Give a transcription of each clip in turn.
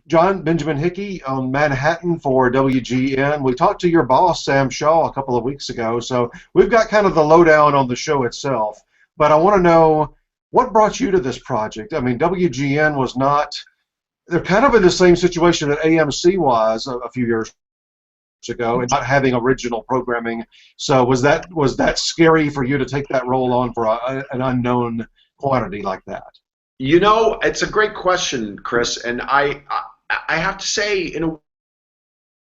John, Benjamin Hickey on Manhattan for WGN. We talked to your boss, Sam Shaw, a couple of weeks ago, so we've got kind of the lowdown on the show itself. But I want to know, what brought you to this project? I mean, WGN was not, they're kind of in the same situation that AMC was a few years ago, and not having original programming. So was that scary for you to take that role on for an unknown quantity like that? You know, it's a great question, Chris, and I have to say, in a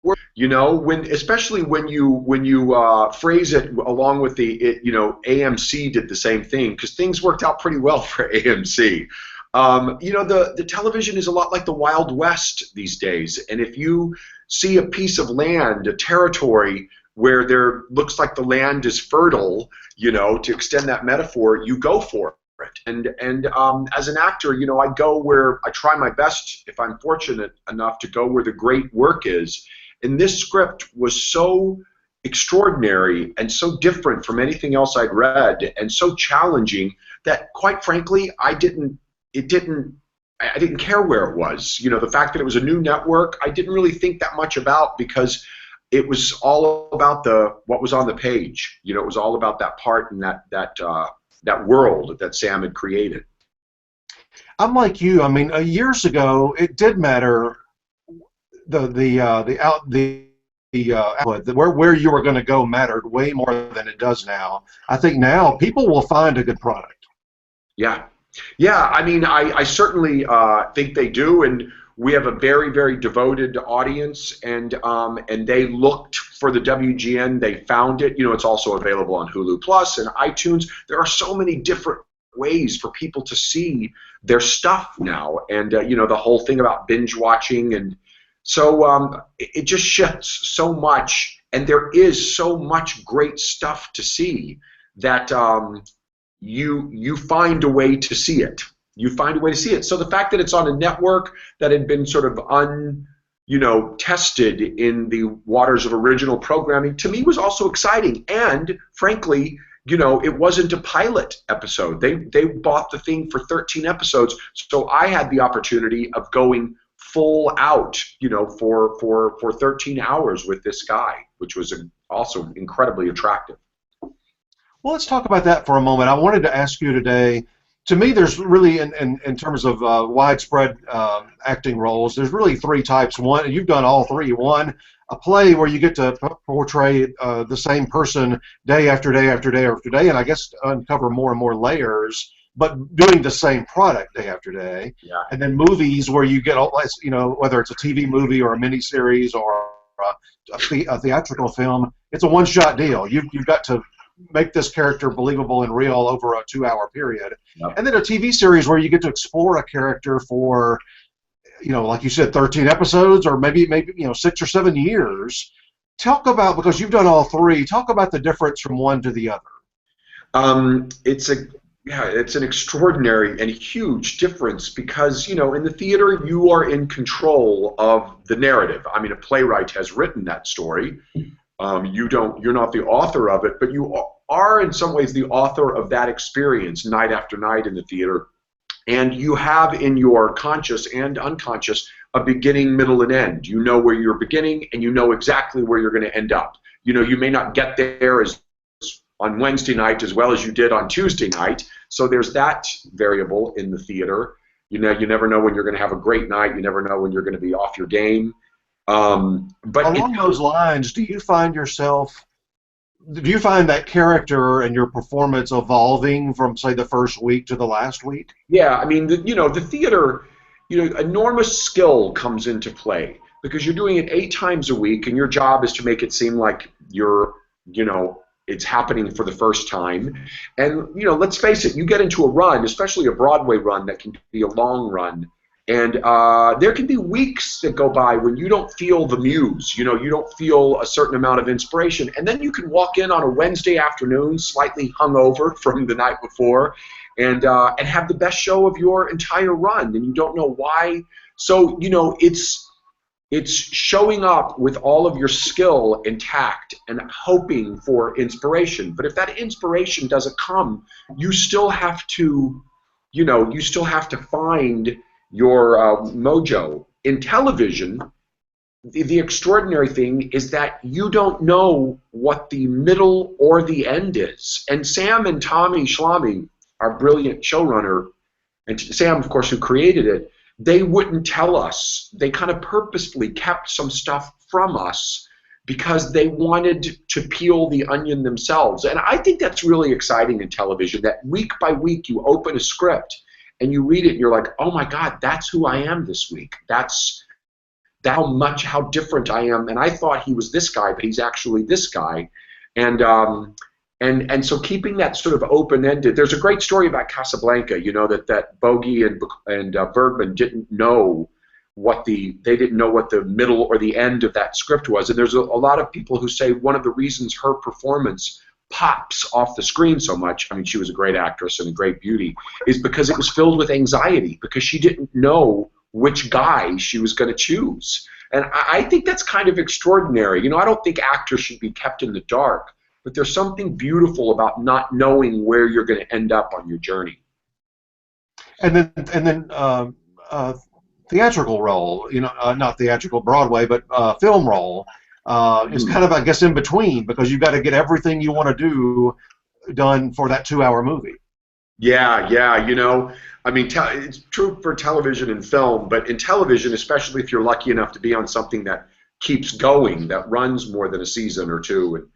word, you know, especially when you phrase it along with you know, AMC did the same thing, because things worked out pretty well for AMC. You know, the television is a lot like the Wild West these days, and if you see a piece of land, a territory where there looks like the land is fertile, you know, to extend that metaphor, you go for it. And as an actor, you know, I go where I try my best, if I'm fortunate enough to go where the great work is. And this script was so extraordinary and so different from anything else I'd read, and so challenging that, quite frankly, I didn't care where it was. You know, the fact that it was a new network, I didn't really think that much about, because it was all about what was on the page. You know, it was all about that part and that world that Sam had created. I'm like you. I mean, years ago, it did matter where you were going to go mattered way more than it does now. I think now people will find a good product. Yeah, yeah. I mean, I certainly think they do, and we have a very, very devoted audience, and they looked for the WGN. They found it. You know, it's also available on Hulu Plus and iTunes. There are so many different ways for people to see their stuff now, and you know, the whole thing about binge watching, and so it just shifts so much, and there is so much great stuff to see that you find a way to see it. You find a way to see it. So the fact that it's on a network that had been sort of tested in the waters of original programming, to me was also exciting. And frankly, you know, it wasn't a pilot episode. They bought the thing for 13 episodes, so I had the opportunity of going full out, you know, for 13 hours with this guy, which was also incredibly attractive. Well, let's talk about that for a moment. I wanted to ask you today, to me, there's really, in terms of widespread acting roles, there's really three types. One, and you've done all three. One, a play where you get to portray the same person day after day after day after day, and I guess uncover more and more layers, but doing the same product day after day. Yeah. And then movies where you get, you know, whether it's a TV movie or a miniseries or a theatrical film, it's a one-shot deal. You've got to make this character believable and real over a 2-hour period. Yep. And then a TV series where you get to explore a character for, you know, like you said, 13 episodes or maybe you know, 6 or 7 years. Talk about, because you've done all three, talk about the difference from one to the other. It's an extraordinary and huge difference, because, you know, in the theater you are in control of the narrative. I mean, a playwright has written that story. You're not the author of it, but you are in some ways the author of that experience night after night in the theater. And you have in your conscious and unconscious a beginning, middle, and end. You know where you're beginning, and you know exactly where you're going to end up. You know, you may not get there as on Wednesday night as well as you did on Tuesday night. So there's that variable in the theater. You know, you never know when you're going to have a great night. You never know when you're going to be off your game. But along those lines, do you find that character and your performance evolving from, say, the first week to the last week? Yeah, I mean, the theater, you know, enormous skill comes into play, because you're doing it 8 times a week, and your job is to make it seem like it's happening for the first time. And, you know, let's face it, you get into a run, especially a Broadway run that can be a long run, and there can be weeks that go by when you don't feel the muse, you know, you don't feel a certain amount of inspiration, and then you can walk in on a Wednesday afternoon, slightly hungover from the night before, and have the best show of your entire run, and you don't know why. So, you know, it's showing up with all of your skill intact and hoping for inspiration. But if that inspiration doesn't come, you still have to, you know, find your mojo. In television, the extraordinary thing is that you don't know what the middle or the end is. And Sam and Tommy Schlamme, our brilliant showrunner, and Sam, of course, who created it, they wouldn't tell us. They kind of purposefully kept some stuff from us because they wanted to peel the onion themselves. And I think that's really exciting in television, that week by week you open a script and you read it and you're like, oh my God, that's who I am this week. That's how different I am. And I thought he was this guy, but he's actually this guy. And so keeping that sort of open-ended. There's a great story about Casablanca, you know, that Bogey and Bergman didn't know they didn't know what the middle or the end of that script was. And there's a lot of people who say one of the reasons her performance pops off the screen so much, I mean, she was a great actress and a great beauty, is because it was filled with anxiety, because she didn't know which guy she was going to choose. And I think that's kind of extraordinary. You know, I don't think actors should be kept in the dark, but there's something beautiful about not knowing where you're going to end up on your journey. And then theatrical role, you know, not theatrical Broadway, but film role is kind of, I guess, in between, because you've got to get everything you want to do done for that 2-hour movie. Yeah, you know, I mean, it's true for television and film, but in television, especially if you're lucky enough to be on something that keeps going, that runs more than a season or two, and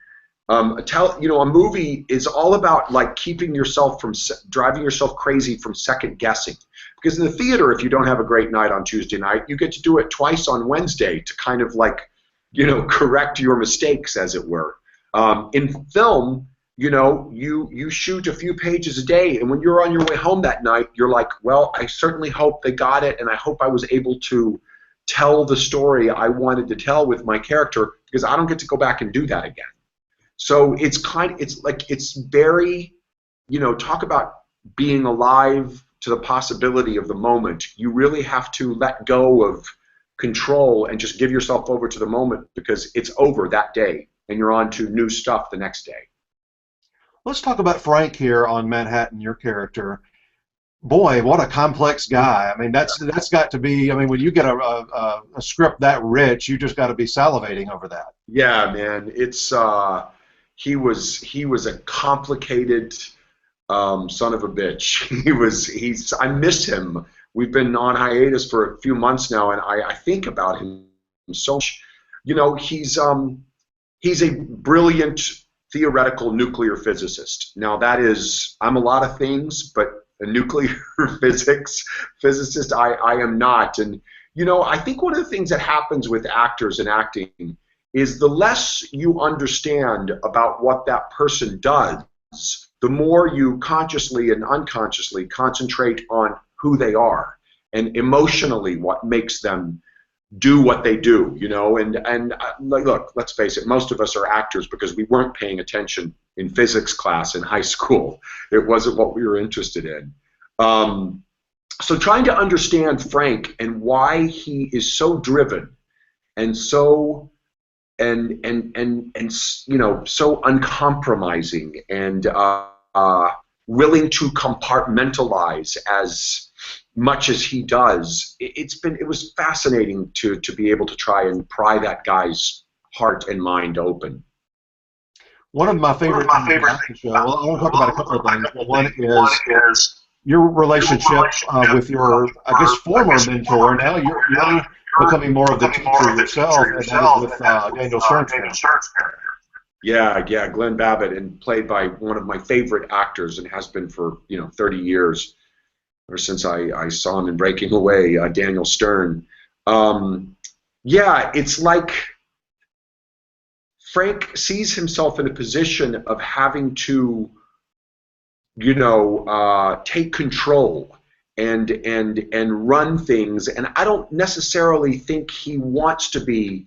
a movie is all about like keeping yourself from driving yourself crazy from second guessing. Because in the theater, if you don't have a great night on Tuesday night, you get to do it twice on Wednesday to kind of like, you know, correct your mistakes, as it were. In film, you know, you shoot a few pages a day, and when you're on your way home that night, you're like, well, I certainly hope they got it, and I hope I was able to tell the story I wanted to tell with my character, because I don't get to go back and do that again. So it's very, you know, talk about being alive to the possibility of the moment. You really have to let go of control and just give yourself over to the moment, because it's over that day and you're on to new stuff the next day. Let's talk about Frank here on Manhattan, your character. Boy, what a complex guy. I mean, that's got to be, I mean, when you get a script that rich, you just got to be salivating over that. Yeah, man. It's he was a complicated son of a bitch. I miss him. We've been on hiatus for a few months now, and I think about him so much. You know, he's a brilliant theoretical nuclear physicist. Now I'm a lot of things, but a nuclear physicist I am not. And you know, I think one of the things that happens with actors and acting is the less you understand about what that person does, the more you consciously and unconsciously concentrate on who they are and emotionally what makes them do what they do, you know. And look, let's face it, most of us are actors because we weren't paying attention in physics class in high school. It wasn't what we were interested in. So trying to understand Frank and why he is so driven and so and you know, so uncompromising and willing to compartmentalize as much as he does, it was fascinating to be able to try and pry that guy's heart and mind open. One of my favorite things about the show, well, I want to talk about a couple of things, but one is your relationship with your, I guess, former mentor. Now you're becoming more of the teacher yourself, and that is with Daniel Stern's character. Yeah, Glenn Babbitt, and played by one of my favorite actors, and has been for 30 years, ever since I saw him in Breaking Away, Daniel Stern. Yeah, it's like Frank sees himself in a position of having to, take control and run things, and I don't necessarily think he wants to be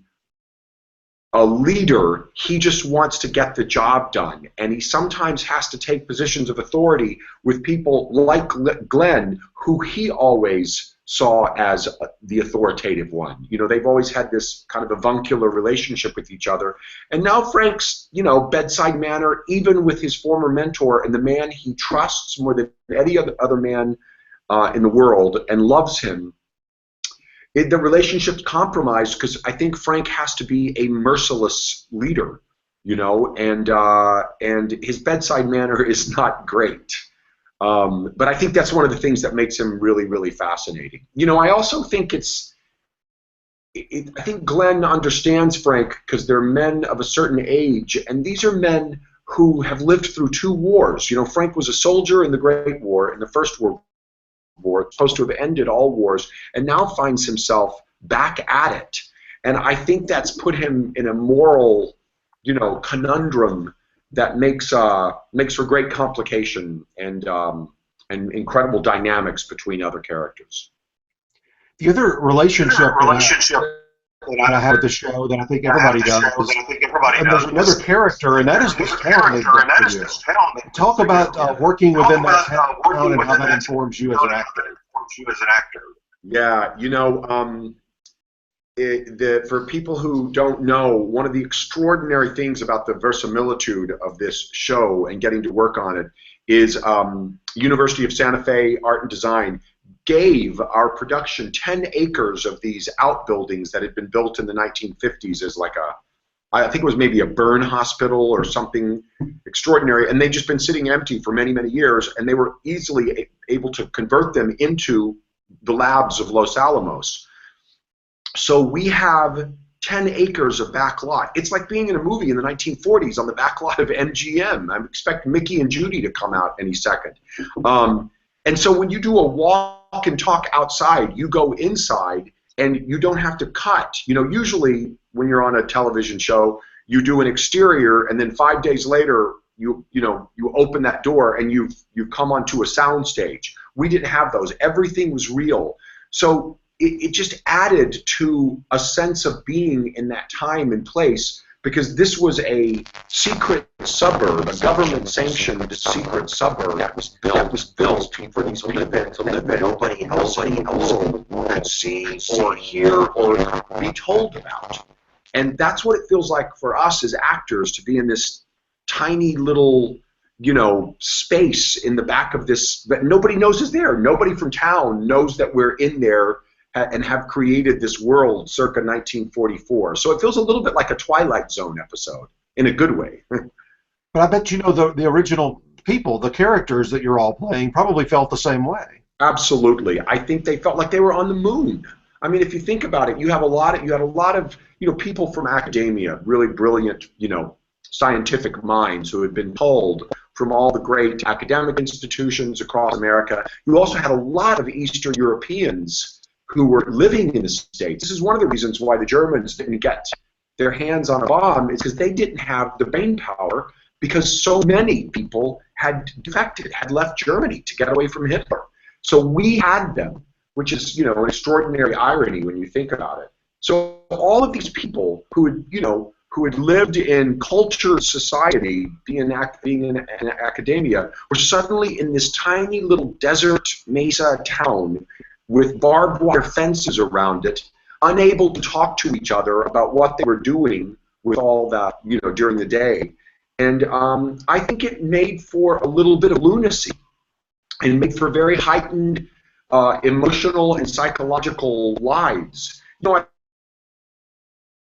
a leader. He just wants to get the job done, and he sometimes has to take positions of authority with people like Glenn, who he always saw as the authoritative one. They've always had this kind of avuncular relationship with each other, and now Frank's bedside manner, even with his former mentor and the man he trusts more than any other man in the world and loves him, the relationship's compromised because I think Frank has to be a merciless leader, and his bedside manner is not great. But I think that's one of the things that makes him really, really fascinating. I also think I think Glenn understands Frank because they're men of a certain age, and these are men who have lived through 2 wars. Frank was a soldier in the Great War, in the First World War, supposed to have ended all wars, and now finds himself back at it. And I think that's put him in a moral, conundrum that makes for great complication and incredible dynamics between other characters. The other relationship that I have with the show that I think everybody does, and there's another character, and that is this town they've built for you. Talk about working within that town and how that informs you as an actor. Yeah, for people who don't know, one of the extraordinary things about the verisimilitude of this show and getting to work on it is University of Santa Fe Art and Design gave our production 10 acres of these outbuildings that had been built in the 1950s as I think it was maybe a burn hospital or something extraordinary, and they'd just been sitting empty for many, many years, and they were easily able to convert them into the labs of Los Alamos. So we have 10 acres of back lot. It's like being in a movie in the 1940s on the back lot of MGM. I expect Mickey and Judy to come out any second. And so when you do a walk and talk outside, you go inside and you don't have to cut. Usually when you're on a television show, you do an exterior, and then 5 days later, you open that door and you've come onto a sound stage. We didn't have those. Everything was real. So it just added to a sense of being in that time and place, because this was a secret suburb, a government-sanctioned secret suburb that was built for these people to live in. Nobody else could see or hear or be told about. And that's what it feels like for us as actors, to be in this tiny little, space in the back of this that nobody knows is there. Nobody from town knows that we're in there and have created this world circa 1944. So it feels a little bit like a Twilight Zone episode in a good way. But I bet the original people, the characters that you're all playing, probably felt the same way. Absolutely. I think they felt like they were on the moon. I mean, if you think about it, you had a lot of people from academia, really brilliant, scientific minds who had been pulled from all the great academic institutions across America. You also had a lot of Eastern Europeans who were living in the States. This is one of the reasons why the Germans didn't get their hands on a bomb, is because they didn't have the brain power, because so many people had defected, had left Germany to get away from Hitler. So we had them, which is, an extraordinary irony when you think about it. So all of these people who had lived in cultured society, being in academia, were suddenly in this tiny little desert mesa town with barbed wire fences around it, unable to talk to each other about what they were doing with all that, during the day. And I think it made for a little bit of lunacy, and made for very heightened emotional and psychological lives.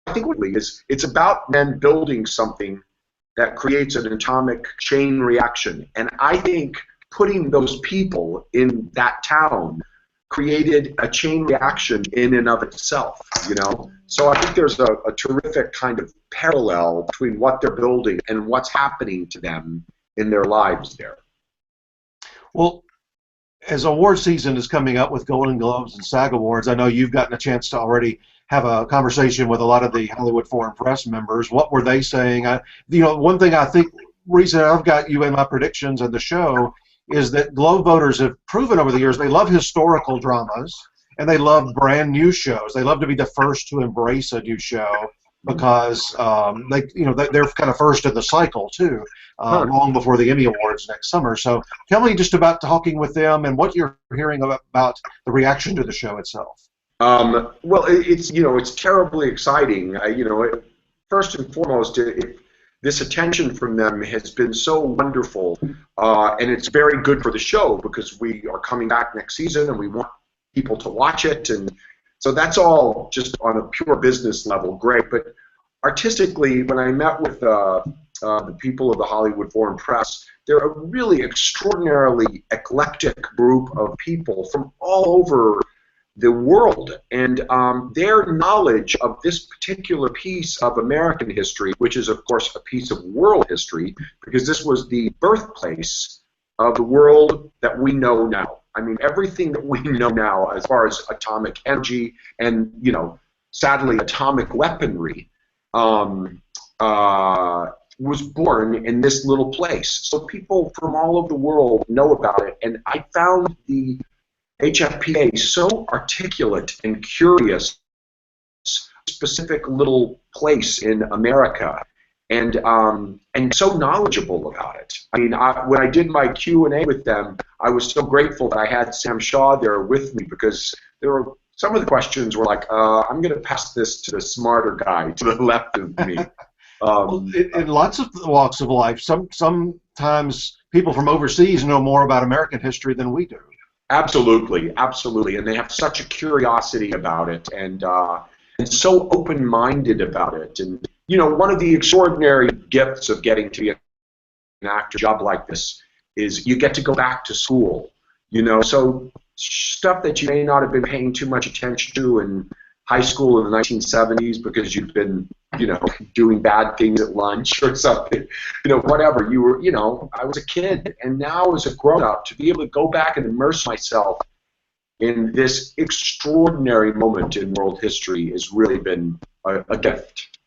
I think what it is, it's about men building something that creates an atomic chain reaction. And I think putting those people in that town created a chain reaction in and of itself, So I think there's a terrific kind of parallel between what they're building and what's happening to them in their lives there. Well, as award season is coming up with Golden Globes and SAG Awards, I know you've gotten a chance to already have a conversation with a lot of the Hollywood Foreign Press members. What were they saying? One thing I think, reason I've got you in my predictions of the show, is that Globe voters have proven over the years they love historical dramas and they love brand new shows. They love to be the first to embrace a new show because they're kind of first in the cycle too, long before the Emmy Awards next summer. So tell me just about talking with them and what you're hearing about the reaction to the show itself. Well, it's terribly exciting. First and foremost, this attention from them has been so wonderful, and it's very good for the show because we are coming back next season and we want people to watch it, and so that's all just on a pure business level great. But artistically, when I met with the people of the Hollywood Foreign Press, they're a really extraordinarily eclectic group of people from all over the world, and their knowledge of this particular piece of American history, which is of course a piece of world history, because this was the birthplace of the world that we know now. I mean, everything that we know now as far as atomic energy and, you know, sadly atomic weaponry was born in this little place. So people from all over the world know about it, and I found the HFPA so articulate and curious, specific little place in America, and so knowledgeable about it. I mean, when I did my Q&A with them, I was so grateful that I had Sam Shaw there with me, because there were some of the questions were like, I'm going to pass this to the smarter guy to the left of me. Well, in lots of walks of life, sometimes people from overseas know more about American history than we do. Absolutely, absolutely, and they have such a curiosity about it, and so open-minded about it. And you know, one of the extraordinary gifts of getting to be an actor job like this is you get to go back to school. You know, so stuff that you may not have been paying too much attention to in high school in the 1970s because you've been, you know, doing bad things at lunch or something, you know, whatever. You were, you know, I was a kid, and now as a grown-up, to be able to go back and immerse myself in this extraordinary moment in world history has really been a gift.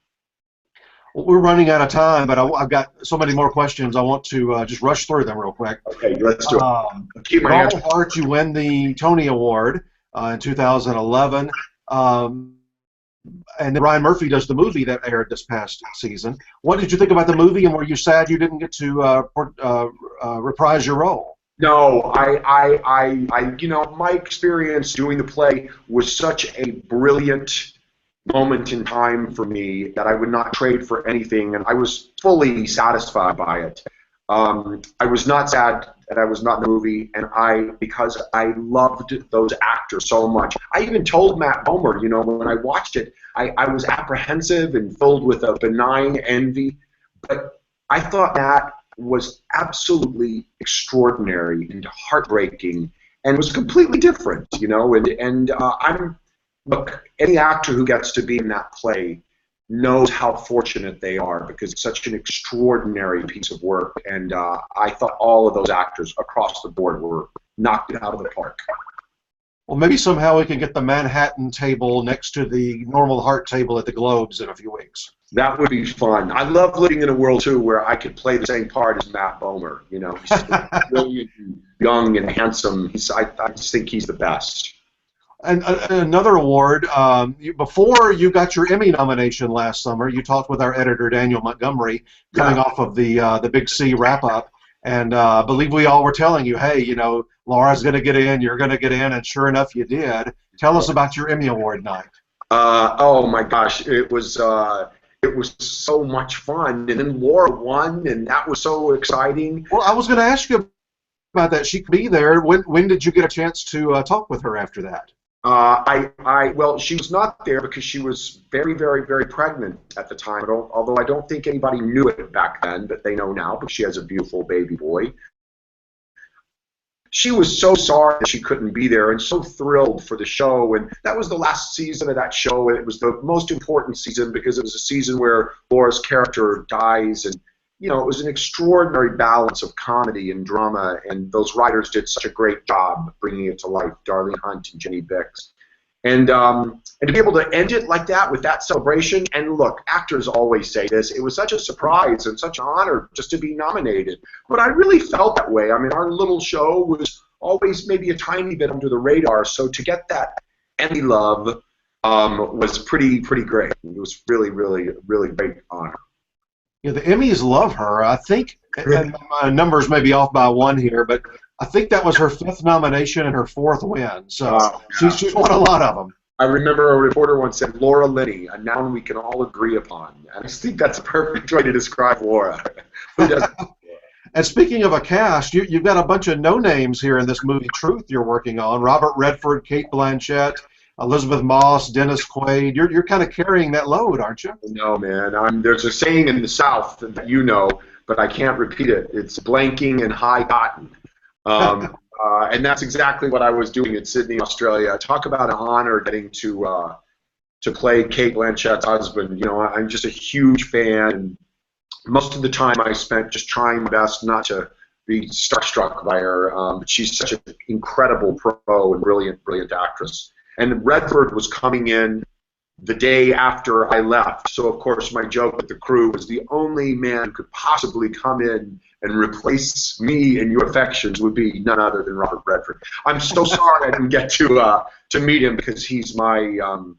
Well, we're running out of time, but I've got so many more questions. I want to just rush through them real quick. Okay, let's do it. Keep my All Heart, you win the Tony Award in 2011. And then Ryan Murphy does the movie that aired this past season. What did you think about the movie, and were you sad you didn't get to reprise your role? No, you know, my experience doing the play was such a brilliant moment in time for me that I would not trade for anything, and I was fully satisfied by it. I was not sad that I was not in the movie, and because I loved those actors so much. I even told Matt Bomer, you know, when I watched it, I was apprehensive and filled with a benign envy, but I thought Matt was absolutely extraordinary and heartbreaking, and was completely different, you know. Look, any actor who gets to be in that play knows how fortunate they are, because it's such an extraordinary piece of work, and I thought all of those actors across the board were knocked it out of the park. Well, maybe somehow we can get the Manhattan table next to the normal Heart table at the Globes in a few weeks. That would be fun. I love living in a world, too, where I could play the same part as Matt Bomer. You know, he's brilliant, and young, and handsome. I just think he's the best. And another award, before you got your Emmy nomination last summer, you talked with our editor, Daniel Montgomery, coming off of the Big C wrap-up, and I believe we all were telling you, hey, you know, Laura's going to get in, you're going to get in, and sure enough, you did. Tell us about your Emmy Award night. Oh, my gosh, it was so much fun, and then Laura won, and that was so exciting. Well, I was going to ask you about that. She could be there. When did you get a chance to talk with her after that? Well, she was not there because she was very, very, very pregnant at the time. Although I don't think anybody knew it back then, but they know now because she has a beautiful baby boy. She was so sorry that she couldn't be there, and so thrilled for the show. And that was the last season of that show, and it was the most important season because it was a season where Laura's character dies, and you know, it was an extraordinary balance of comedy and drama, and those writers did such a great job bringing it to life, Darlene Hunt and Jenny Bix. And to be able to end it like that with that celebration, and look, actors always say this, it was such a surprise and such an honor just to be nominated. But I really felt that way. I mean, our little show was always maybe a tiny bit under the radar, so to get that Emmy love was pretty great. It was really, really, really great honor. Yeah, the Emmys love her. I think, and my numbers may be off by one here, but I think that was her 5th nomination and her 4th win. So she's won a lot of them. I remember a reporter once said, Laura Linney, a noun we can all agree upon. And I think that's a perfect way to describe Laura. Who doesn't? And speaking of a cast, you've got a bunch of no-names here in this movie, Truth, you're working on. Robert Redford, Kate Blanchett, Elizabeth Moss, Dennis Quaid. You're kind of carrying that load, aren't you? No, man. There's a saying in the South that you know, but I can't repeat it. It's blanking and high cotton. And that's exactly what I was doing in Sydney, Australia. Talk about an honor getting to play Kate Blanchett's husband. You know, I'm just a huge fan. And most of the time I spent just trying my best not to be starstruck by her. But she's such an incredible pro and brilliant actress. And Redford was coming in the day after I left. So, of course, my joke with the crew was the only man who could possibly come in and replace me in your affections would be none other than Robert Redford. I'm so sorry I didn't get to meet him because he's one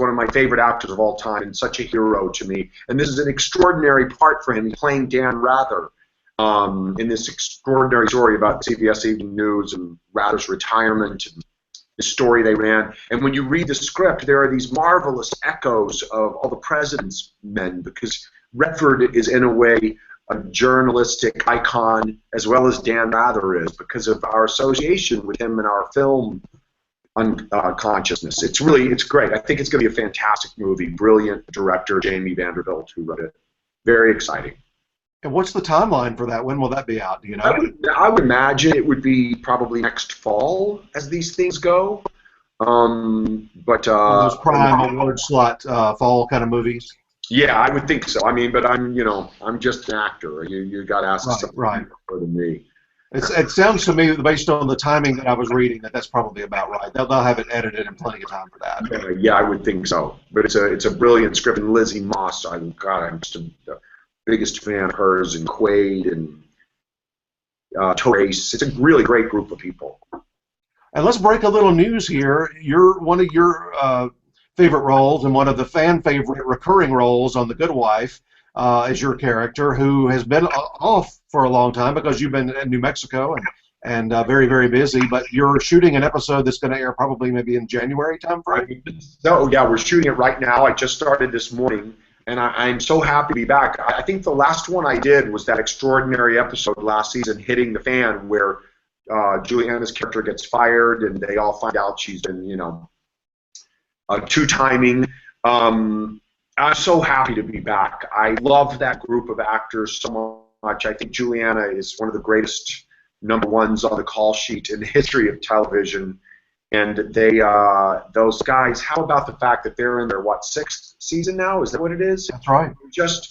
of my favorite actors of all time and such a hero to me. And this is an extraordinary part for him. He's playing Dan Rather in this extraordinary story about CBS Evening News and Rather's retirement and the story they ran. And when you read the script, there are these marvelous echoes of all the President's Men, because Redford is, in a way, a journalistic icon, as well as Dan Rather is, because of our association with him in our film consciousness. It's great. I think it's going to be a fantastic movie. Brilliant director, Jamie Vanderbilt, who wrote it. Very exciting. And what's the timeline for that? When will that be out? Do you know? I would imagine it would be probably next fall as these things go. Those prime award slot fall kind of movies. Yeah, I would think so. I mean, but I'm just an actor. You got to ask something more than me. It sounds to me, based on the timing that I was reading, that's probably about right. They'll have it edited in plenty of time for that. Yeah, I would think so. But it's a brilliant script, and Lizzie Moss. I'm just the biggest fan of hers, and Quaid and Trace. It's a really great group of people. And let's break a little news here. One of your favorite roles, and one of the fan favorite recurring roles on The Good Wife, is your character, who has been off for a long time because you've been in New Mexico and very, very busy. But you're shooting an episode that's going to air probably maybe in January timeframe. No, yeah, we're shooting it right now. I just started this morning. And I'm so happy to be back. I think the last one I did was that extraordinary episode last season, Hitting the Fan, where Juliana's character gets fired and they all find out she's been, two-timing. I'm so happy to be back. I love that group of actors so much. I think Juliana is one of the greatest number ones on the call sheet in the history of television. And those guys, how about the fact that they're in their, sixth season now? Is that what it is? That's right.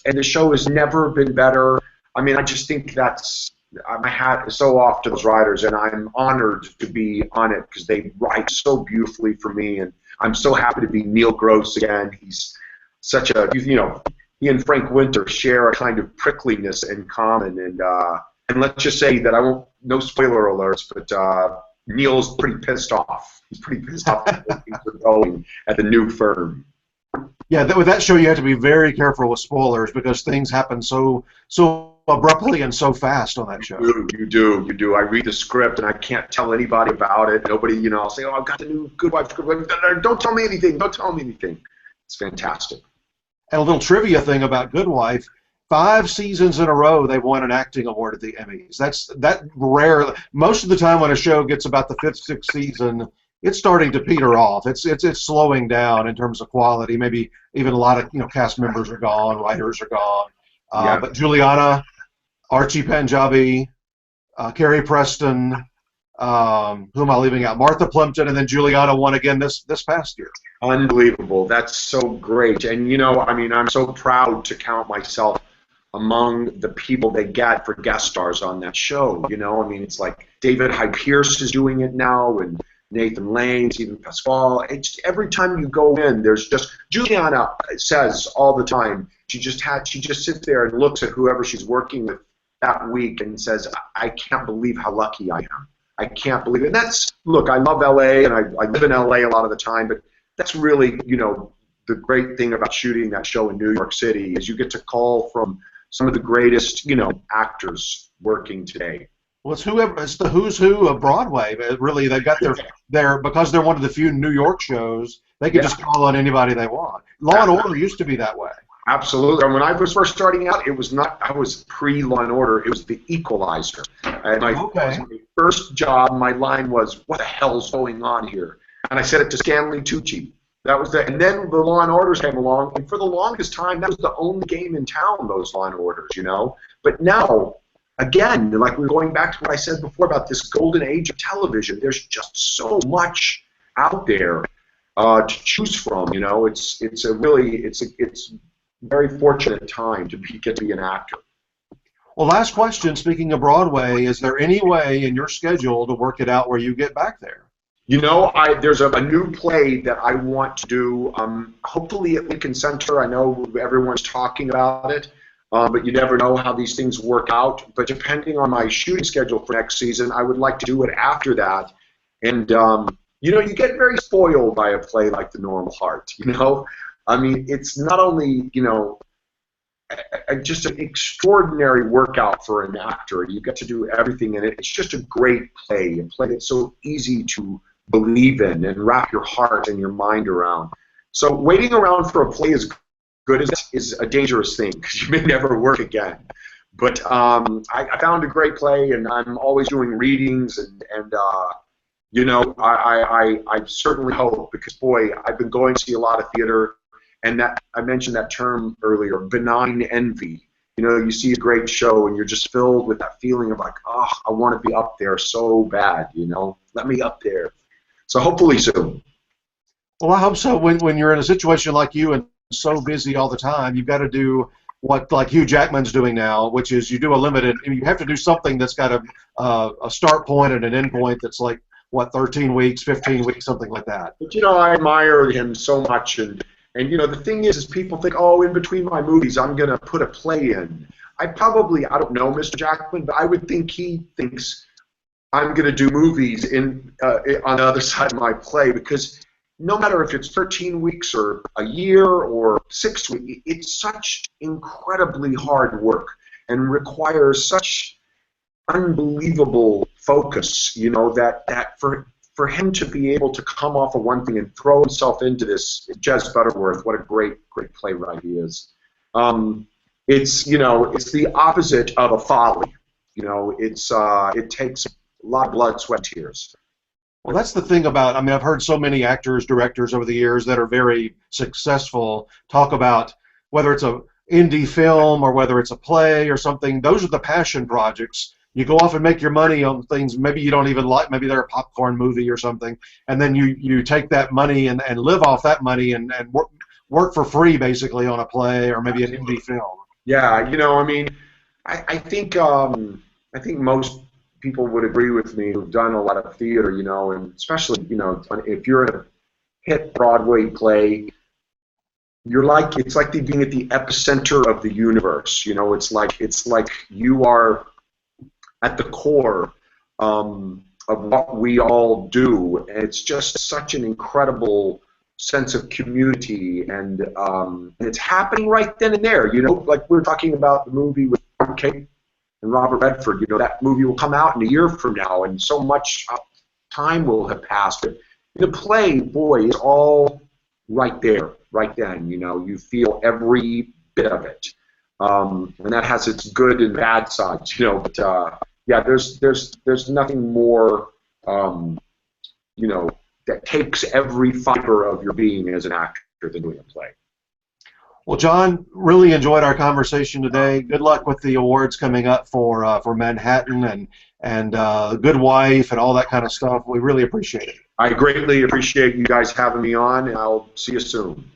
And the show has never been better. I mean, I just think my hat is so off to those writers, and I'm honored to be on it because they write so beautifully for me, and I'm so happy to be Neil Gross again. He's such a, he and Frank Winter share a kind of prickliness in common, and let's just say that no spoiler alerts, but Neil's pretty pissed off. He's pretty pissed off at things are going at the new firm. Yeah, with that show, you have to be very careful with spoilers because things happen so abruptly and so fast on that show. You do. I read the script and I can't tell anybody about it. Nobody, I'll say, I've got the new Good Wife script. Don't tell me anything. Don't tell me anything. It's fantastic. And a little trivia thing about Good Wife: 5 seasons in a row they've won an acting award at the Emmys. That's rare. Most of the time when a show gets about the 5th, 6th season, it's starting to peter off. It's slowing down in terms of quality. Maybe even a lot of cast members are gone, writers are gone. But Juliana, Archie Panjabi, Carrie Preston, who am I leaving out? Martha Plimpton, and then Juliana won again this past year. Unbelievable. That's so great. And I'm so proud to count myself among the people they get for guest stars on that show. It's like David Hyde Pierce is doing it now, and Nathan Lane, Stephen Pasquale. Every time you go in, there's just, Juliana says all the time, she just sits there and looks at whoever she's working with that week and says, I can't believe how lucky I am. I can't believe it. And look, I love LA and I live in LA a lot of the time, but that's really, the great thing about shooting that show in New York City is you get to call from some of the greatest, actors working today. Well, it's the who's who of Broadway. Really, they've got their because they're one of the few New York shows. They could Yeah. just call on anybody they want. Law and Order used to be that way. Absolutely. And when I was first starting out, it was not. I was pre-Law and Order. It was The Equalizer. And that was Okay. my first job. My line was, "What the hell's going on here?" And I said it to Stanley Tucci. That was the. And then the Law and Orders came along, and for the longest time, that was the only game in town. Those Law and Orders, you know. But now, again, like we're going back to what I said before about this golden age of television. There's just so much out there to choose from. You know, it's a really it's very fortunate time to get to be an actor. Well, last question. Speaking of Broadway, is there any way in your schedule to work it out where you get back there? You know, there's a new play that I want to do, hopefully at Lincoln Center. I know everyone's talking about it, but you never know how these things work out. But depending on my shooting schedule for next season, I would like to do it after that. And, you know, you get very spoiled by a play like The Normal Heart, you know? I mean, it's not only, you know, just an extraordinary workout for an actor. You get to do everything in it. It's just a great play, a play that's so easy to believe in and wrap your heart and your mind around. So waiting around for a play as good as is a dangerous thing because you may never work again. But I found a great play, and I'm always doing readings, and you know, I certainly hope, because boy, I've been going to see a lot of theater. And that I mentioned that term earlier, benign envy. You know, you see a great show and you're just filled with that feeling of like, oh, I want to be up there so bad, you know, let me up there. So hopefully soon. Well, I hope so. When you're in a situation like you and so busy all the time, you've got to do what like Hugh Jackman's doing now, which is you do a limited. You have to do something that's got a start point and an end point that's like what 13 weeks, 15 weeks, something like that. But you know, I admire him so much, and you know, the thing is people think, oh, in between my movies, I'm going to put a play in. I don't know Mr. Jackman, but I would think he thinks I'm going to do movies on the other side of my play, because no matter if it's 13 weeks or a year or 6 weeks, it's such incredibly hard work and requires such unbelievable focus, you know, that for him to be able to come off of one thing and throw himself into this, Jez Butterworth, what a great playwright he is. It's, you know, it's the opposite of a folly. You know, it takes a lot of blood, sweat, tears. Well, that's the thing about, I mean, I've heard so many actors, directors over the years that are very successful talk about whether it's a indie film or whether it's a play or something. Those are the passion projects. You go off and make your money on things maybe you don't even like, maybe they're a popcorn movie or something, and then you take that money and live off that money and work for free basically on a play or maybe an indie film. Yeah, you know, I mean, I think most people would agree with me who've done a lot of theater, you know, and especially, you know, if you're in a hit Broadway play, it's like being at the epicenter of the universe. You know, it's like you are at the core of what we all do, and it's just such an incredible sense of community, and it's happening right then and there. You know, like we're talking about the movie with Kate and Robert Redford. You know, that movie will come out in a year from now, and so much time will have passed. But in the play, boy, it's all right there, right then. You know, you feel every bit of it, and that has its good and bad sides. You know, but yeah, there's nothing more, you know, that takes every fiber of your being as an actor than doing a play. Well, John, really enjoyed our conversation today. Good luck with the awards coming up for Manhattan and Good Wife and all that kind of stuff. We really appreciate it. I greatly appreciate you guys having me on, and I'll see you soon.